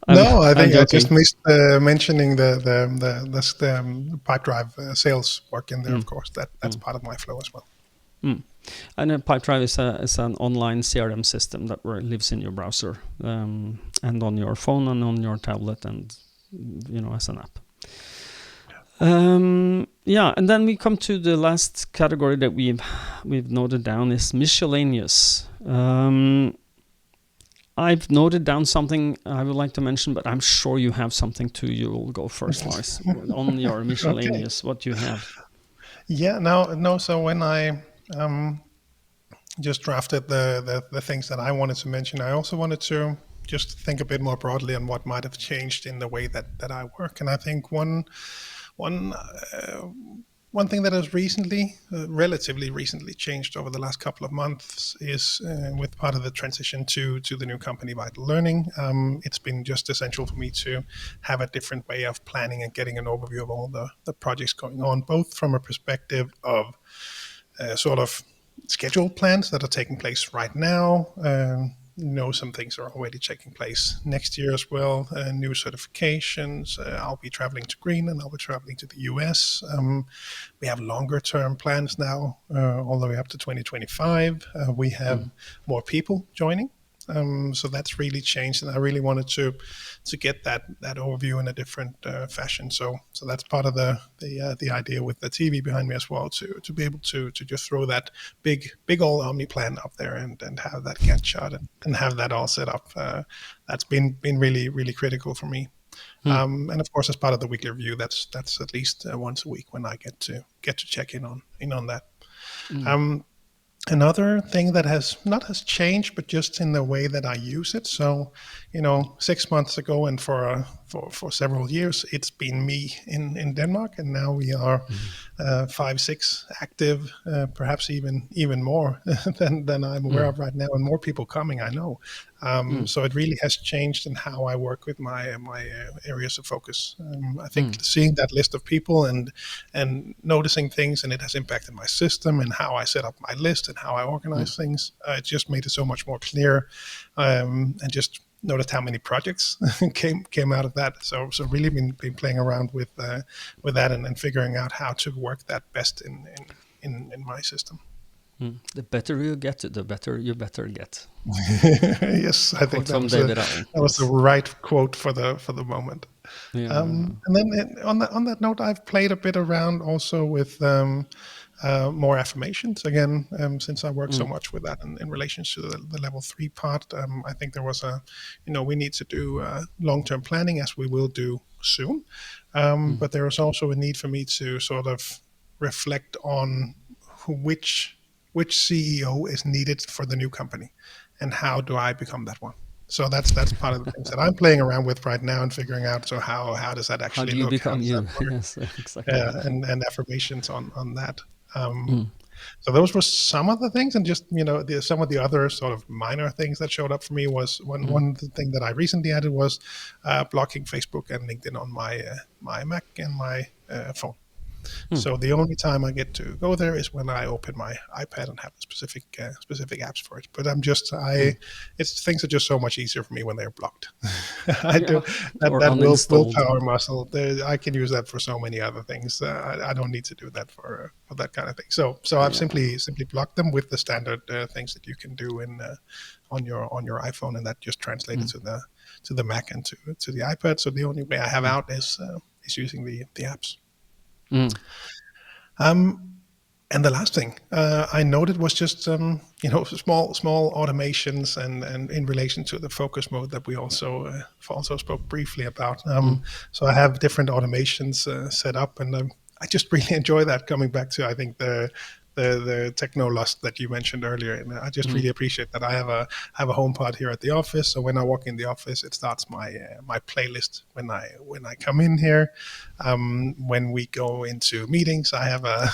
No, I think I just missed mentioning the Pipedrive sales work in there. Of course, that's part of my flow as well. And Pipedrive is an online CRM system that lives in your browser and on your phone and on your tablet, and as an app. And then we come to the last category that we've noted down is miscellaneous. I've noted down something I would like to mention, but I'm sure you have something too. You will go first, Lars, on your miscellaneous. Okay. What you have? Yeah, no. So when I just drafted the things that I wanted to mention, I also wanted to just think a bit more broadly on what might have changed in the way that I work. And I think one thing that has relatively recently changed over the last couple of months is with part of the transition to the new company, Vital Learning. It's been just essential for me to have a different way of planning and getting an overview of all the projects going on, both from a perspective of sort of scheduled plans that are taking place right now. Some things are already taking place next year as well. New certifications. I'll be traveling to Greenland. I'll be traveling to the US. We have longer term plans now, all the way up to 2025. We have more people joining. So that's really changed, and I really wanted to get that overview in a different fashion. So that's part of the idea with the TV behind me as well, to be able to just throw that big old Omni plan up there and have that Gantt chart and have that all set up. That's been really, really critical for me. And of course, as part of the weekly review, that's at least once a week when I get to check in on that. Another thing that has changed, but just in the way that I use it. So, 6 months ago and for several years, it's been me in Denmark, and now we are 5-6 active, perhaps even more than I'm aware of right now, and more people coming, I know. So it really has changed in how I work with my areas of focus. I think seeing that list of people and noticing things, and it has impacted my system and how I set up my list and how I organize things. It just made it so much more clear, and just noticed how many projects came out of that. So really been playing around with that and figuring out how to work that best in my system. The better you get, the better you better get. Yes, I think that was the right quote for the moment. Yeah. And then on that note, I've played a bit around also with more affirmations again, since I work so much with that in relation to the level 3 part. I think there was we need to do long-term planning, as we will do soon. But there is also a need for me to sort of reflect on which CEO is needed for the new company, and how do I become that one? So that's part of the things that I'm playing around with right now and figuring out. So how does that actually look? How do you become you? Yes, exactly. And affirmations on that. So those were some of the things, and just some of the other sort of minor things that showed up for me was one thing that I recently added was blocking Facebook and LinkedIn on my Mac and my phone. So the only time I get to go there is when I open my iPad and have the specific apps for it. But it's things are just so much easier for me when they're blocked. I do Yeah, or that uninstalled. willpower muscle. I can use that for so many other things. I don't need to do that for that kind of thing. So I've Yeah. simply blocked them with the standard things that you can do in on your iPhone, and that just translated to the Mac and to the iPad. So the only way I have out is using the apps. Mm. Um, and the last thing I noted was just small automations and in relation to the focus mode that we also spoke briefly about. So I have different automations set up, and I just really enjoy that. Coming back to I think the techno lust that you mentioned earlier, and I just really appreciate that. I have a HomePod here at the office, so when I walk in the office, it starts my playlist when I come in here. When we go into meetings, I have a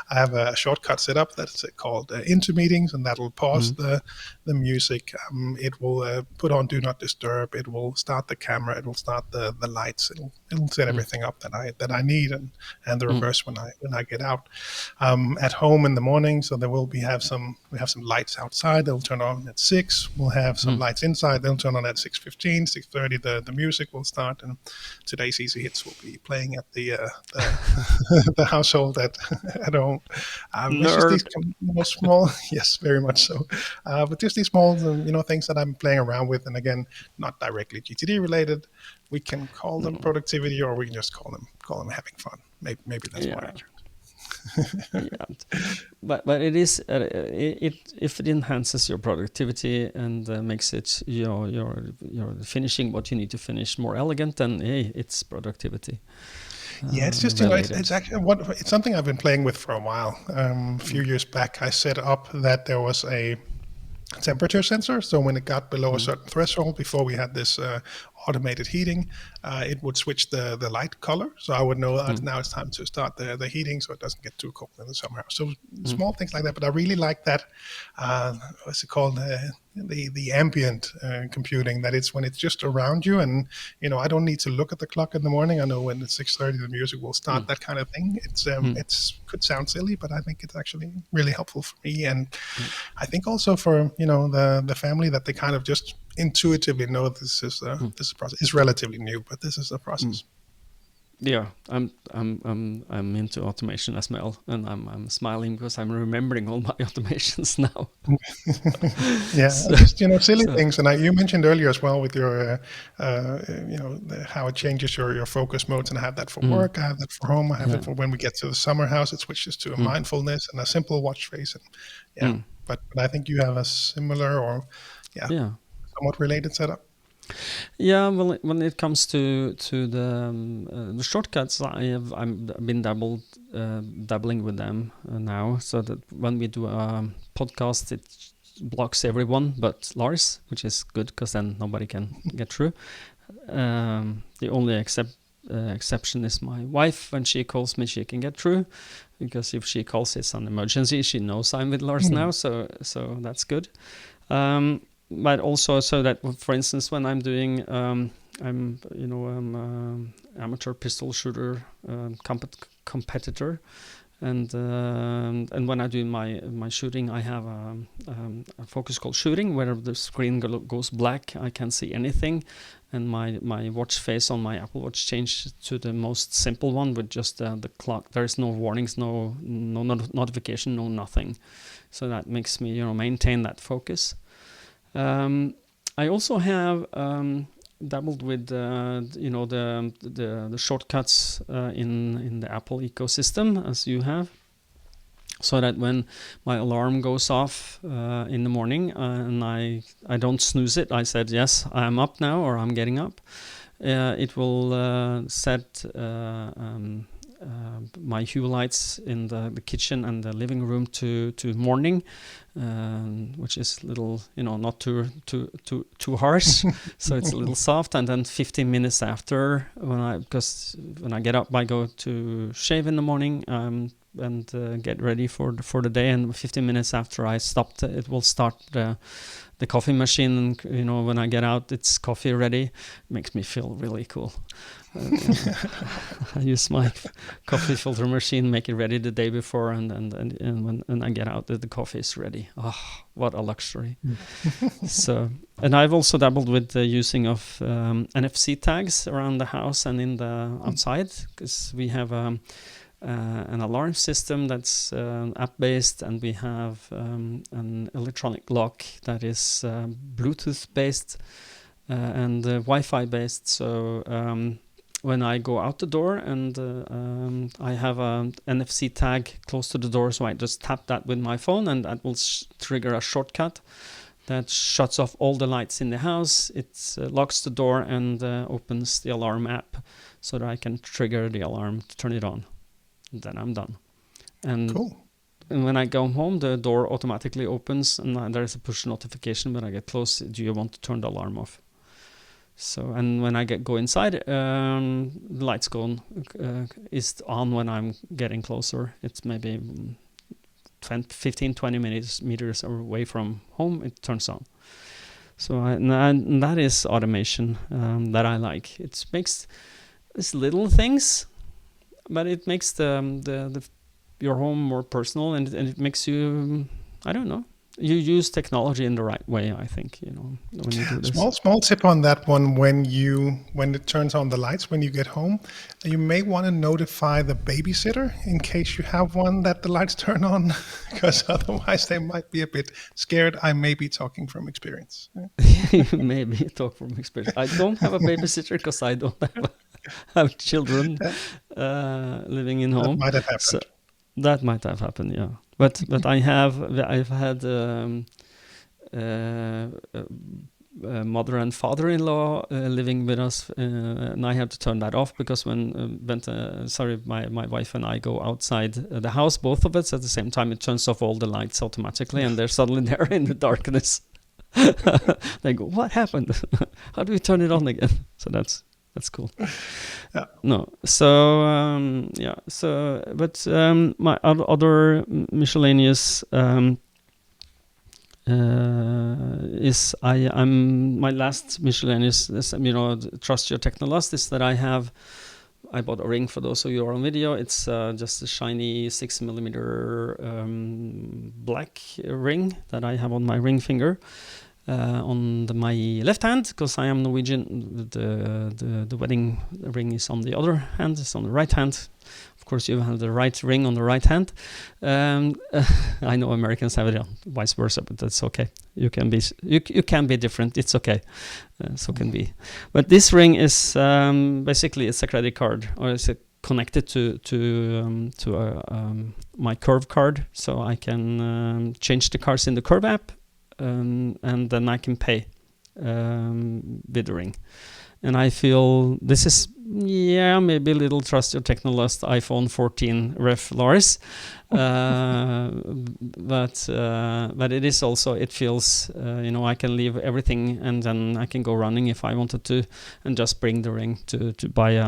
I have a shortcut set up that's called Into Meetings, and that will pause the music. It will put on Do Not Disturb. It will start the camera. It will start the lights. It'll set everything up that I need, and the reverse when I get out. At home in the morning, so we have some lights outside. They'll turn on at 6. We'll have some lights inside. They'll turn on at 6:15, 6:30. The music will start, and today's easy hits will be playing at the the household at home. It's just these small, yes, very much so. But just these small, things that I'm playing around with, and again, not directly GTD related. We can call them productivity, or we can just call them having fun. Maybe that's more accurate. Yeah, but it is if it enhances your productivity and makes it you're finishing what you need to finish more elegant, then hey, it's productivity. Yeah, it's just it's actually it's something I've been playing with for a while. A few years back, I set up that there was a temperature sensor. So when it got below a certain threshold, before we had this automated heating, it would switch the light color. So I would know now it's time to start the heating, so it doesn't get too cold in the summer. So small things like that. But I really like that. What's it called? The ambient computing. That it's when it's just around you, and I don't need to look at the clock in the morning. I know when it's 6:30, the music will start. That kind of thing. It's could sound silly, but I think it's actually really helpful for me, and I think also for the family, that they kind of just intuitively know this is a process. It's relatively new, but this is a process. Yeah, I'm into automation as well, and I'm smiling because I'm remembering all my automations now. Yeah, so, just silly things, and you mentioned earlier as well with your how it changes your focus modes, and I have that for work, I have that for home, I have it for when we get to the summer house. It switches to a mindfulness and a simple watch face, and but I think you have a similar or somewhat related setup. Yeah, well, when it comes to the shortcuts, I've been dabbling with them now, so that when we do a podcast, it blocks everyone but Lars, which is good because then nobody can get through. The only exception is my wife. When she calls me, she can get through, because if she calls, it's an emergency. She knows I'm with Lars now, so that's good. But also so that, for instance, when I'm doing, I'm amateur pistol shooter competitor, and when I do my shooting, I have a focus called shooting, where the screen goes black. I can't see anything, and my watch face on my Apple Watch changed to the most simple one with just the clock. There's no warnings, no notification, no nothing. So that makes me maintain that focus. I also have dabbled with the shortcuts in the Apple ecosystem, as you have, so that when my alarm goes off in the morning and I don't snooze it, I said yes, I'm up now, or I'm getting up. It will set my hue lights in the kitchen and the living room to morning, which is little, not too harsh. So it's a little soft. And then 15 minutes after, because when I get up, I go to shave in the morning. and get ready for the day. And 15 minutes after I stopped, it will start the coffee machine. And, you know, when I get out, it's coffee ready. It makes me feel really cool. I use my coffee filter machine, make it ready the day before, and when I get out, the coffee is ready. Oh, what a luxury! So, and I've also dabbled with the using of NFC tags around the house and in the outside, because we have an alarm system that's app-based, and we have an electronic lock that is Bluetooth based and Wi-Fi based. So when I go out the door and I have an NFC tag close to the door, so I just tap that with my phone, and that will trigger a shortcut that shuts off all the lights in the house. It locks the door and opens the alarm app so that I can trigger the alarm to turn it on. And then I'm done. And Cool. And when I go home, the door automatically opens, and there's a push notification when I get close. Do you want to turn the alarm off? So, and when I go inside, the lights is on when I'm getting closer. It's maybe 15-20 meters away from home, it turns on. So and that is automation that I like. It makes these little things, but it makes your home more personal, and it makes you, I don't know, you use technology in the right way, I think, you know, when you do this. Small tip on that one. When it turns on the lights when you get home, you may want to notify the babysitter in case you have one that the lights turn on, because otherwise they might be a bit scared. I may be talking from experience. Maybe talk from experience. I don't have a babysitter because I don't have children living in home. That might have happened. So that might have happened, yeah. But I've had mother and father-in-law living with us, and I had to turn that off because when my wife and I go outside the house, both of us at the same time, it turns off all the lights automatically, and they're suddenly there in the darkness. They go, "What happened? How do we turn it on again?" So that's cool. Yeah. No. So yeah. So, but my other miscellaneous is I'm my last miscellaneous. You know, trust your technologist is that I bought a ring for those of you who are on video. It's just a shiny 6mm black ring that I have on my ring finger. On my left hand, because I am Norwegian, the wedding ring is on the other hand. It's on the right hand. Of course, you have the right ring on the right hand. I know Americans have it on vice versa, but that's okay. You can be different. It's okay. So can be. But this ring is basically it's a credit card, or it's connected to my Curve card, so I can change the cards in the Curve app. And then I can pay with the ring. And I feel this is, maybe a little trust your technologist iPhone 14 ref Lars. But it is also, it feels, I can leave everything and then I can go running if I wanted to, and just bring the ring to buy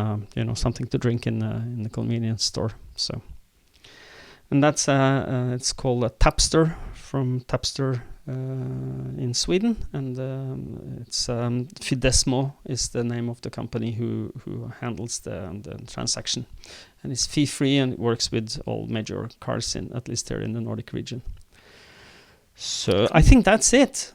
something to drink in the convenience store. So, and that's it's called a Tapster from Tapster in Sweden, and it's Fidesmo is the name of the company who handles the transaction, and it's fee-free and it works with all major cars at least here in the Nordic region. So I think that's it.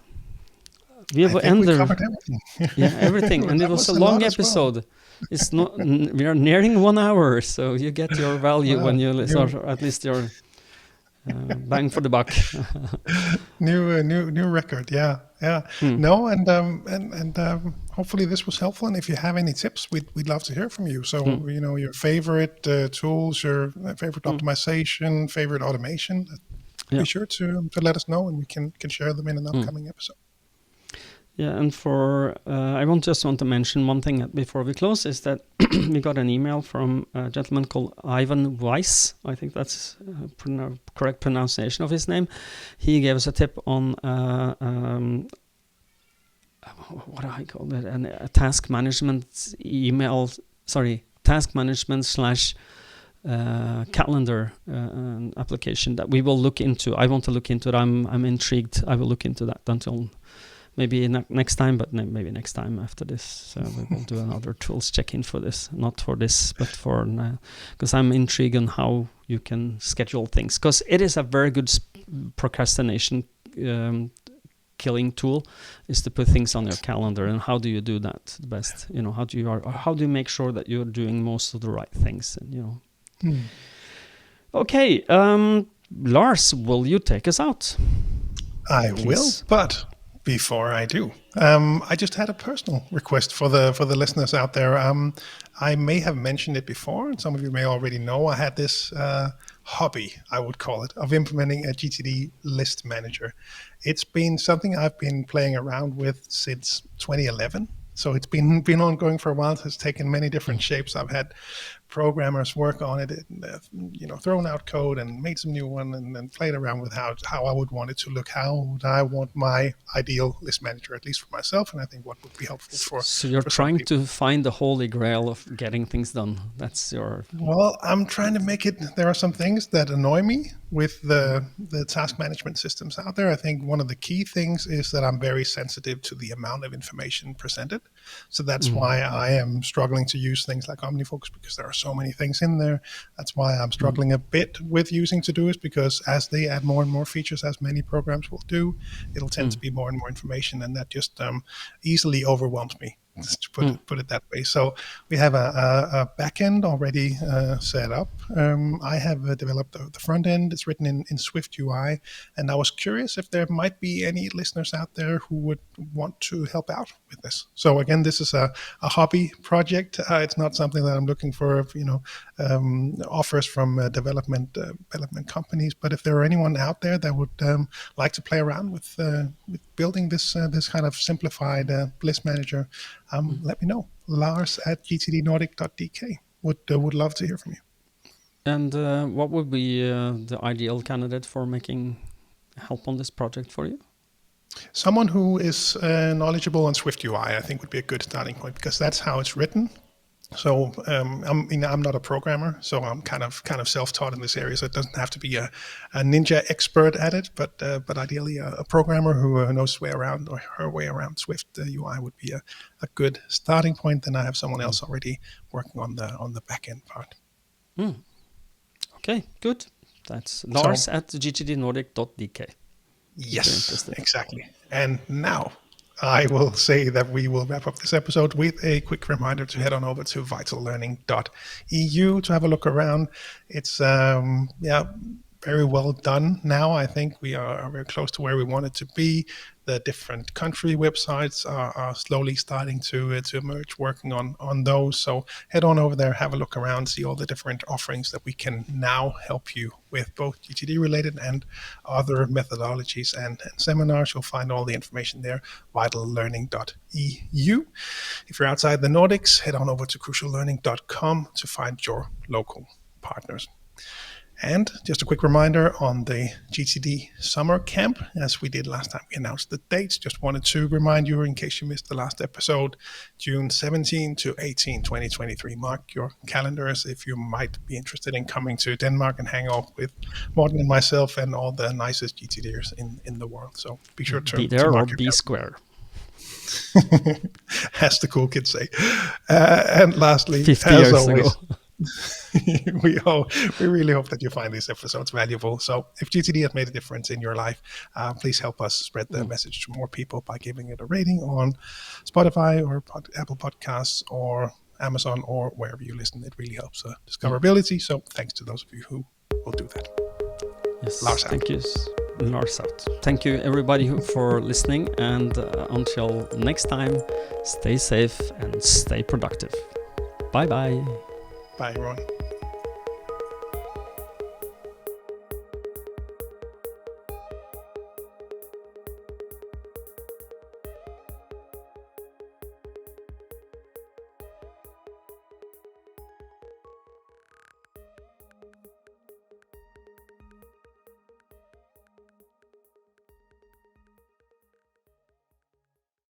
We covered everything. Everything, and it was a long episode. Well. It's not. We are nearing 1 hour, so you get your value when you listen, or at least your. Bang for the buck. new record. Yeah. No, and hopefully this was helpful. And if you have any tips, we'd love to hear from you. So your favorite tools, your favorite optimization, favorite automation. Be sure to let us know, and we can share them in an upcoming episode. Yeah, and I want to mention one thing before we close, is that we got an email from a gentleman called Ivan Weiss. I think that's correct pronunciation of his name. He gave us a tip on what do I call it? A task management task management / calendar application that we will look into. I want to look into it. I'm intrigued. I will look into that until maybe next time, but maybe next time after this. So we will do another tools check-in for this. Not for this, but for because I'm intrigued on how you can schedule things. Because it is a very good procrastination killing tool, is to put things on your calendar. And how do you do that the best? How do you make sure that you're doing most of the right things? And Okay, Lars, will you take us out? I will, but before I do, I just had a personal request for the listeners out there. I may have mentioned it before, and some of you may already know I had this hobby, I would call it, of implementing a GTD list manager. It's been something I've been playing around with since 2011. So it's been ongoing for a while. It's taken many different shapes. I've had programmers work on it, thrown out code and made some new one, and then played around with how I would want it to look. How would I want my ideal list manager, at least for myself, and I think what would be helpful for. So you're trying to find the holy grail of getting things done. That's your. Well, I'm trying to make it. There are some things that annoy me with the task management systems out there. I think one of the key things is that I'm very sensitive to the amount of information presented. So that's why I am struggling to use things like OmniFocus, because there are so many things in there. That's why I'm struggling a bit with using Todoist, because as they add more and more features, as many programs will do, it'll tend to be more and more information, and that just easily overwhelms me, to put it that way. So we have a backend already set up. I have developed the front end. It's written in Swift UI, and I was curious if there might be any listeners out there who would want to help out with this. So again, this is a hobby project. It's not something that I'm looking for, offers from development companies. But if there are anyone out there that would like to play around with building this kind of simplified list manager, let me know. Lars at gtdnordic.dk. Would love to hear from you. And what would be the ideal candidate for making help on this project for you? Someone who is knowledgeable on Swift UI, I think, would be a good starting point, because that's how it's written. So I'm not a programmer, so I'm kind of self-taught in this area. So it doesn't have to be a ninja expert at it, but ideally a programmer who knows his way around, or her way around Swift UI would be a good starting point. Then I have someone else already working on the back end part. Okay, good. That's Lars at gtdnordic.dk. Yes, exactly. And now I will say that we will wrap up this episode with a quick reminder to head on over to vitallearning.eu to have a look around. It's very well done now. I think we are very close to where we want it to be. The different country websites are slowly starting to emerge, working on those. So head on over there, have a look around, see all the different offerings that we can now help you with, both GTD related and other methodologies and seminars. You'll find all the information there, vitallearning.eu. If you're outside the Nordics, head on over to cruciallearning.com to find your local partners. And just a quick reminder on the GTD Summer Camp, as we did last time we announced the dates. Just wanted to remind you, in case you missed the last episode, June 17 to 18, 2023. Mark your calendars if you might be interested in coming to Denmark and hang out with Morten and myself and all the nicest GTDers in the world. So be sure to be there mark or be square. As the cool kids say. And lastly, 50 as years always, ago. we really hope that you find these episodes valuable. So if GTD has made a difference in your life, please help us spread the message to more people by giving it a rating on Spotify or Apple Podcasts or Amazon or wherever you listen. It really helps discoverability. So thanks to those of you who will do that. Yes, Lars out. thank you. Lars out. Thank you everybody for listening, and until next time, stay safe and stay productive. Bye bye. Bye everyone.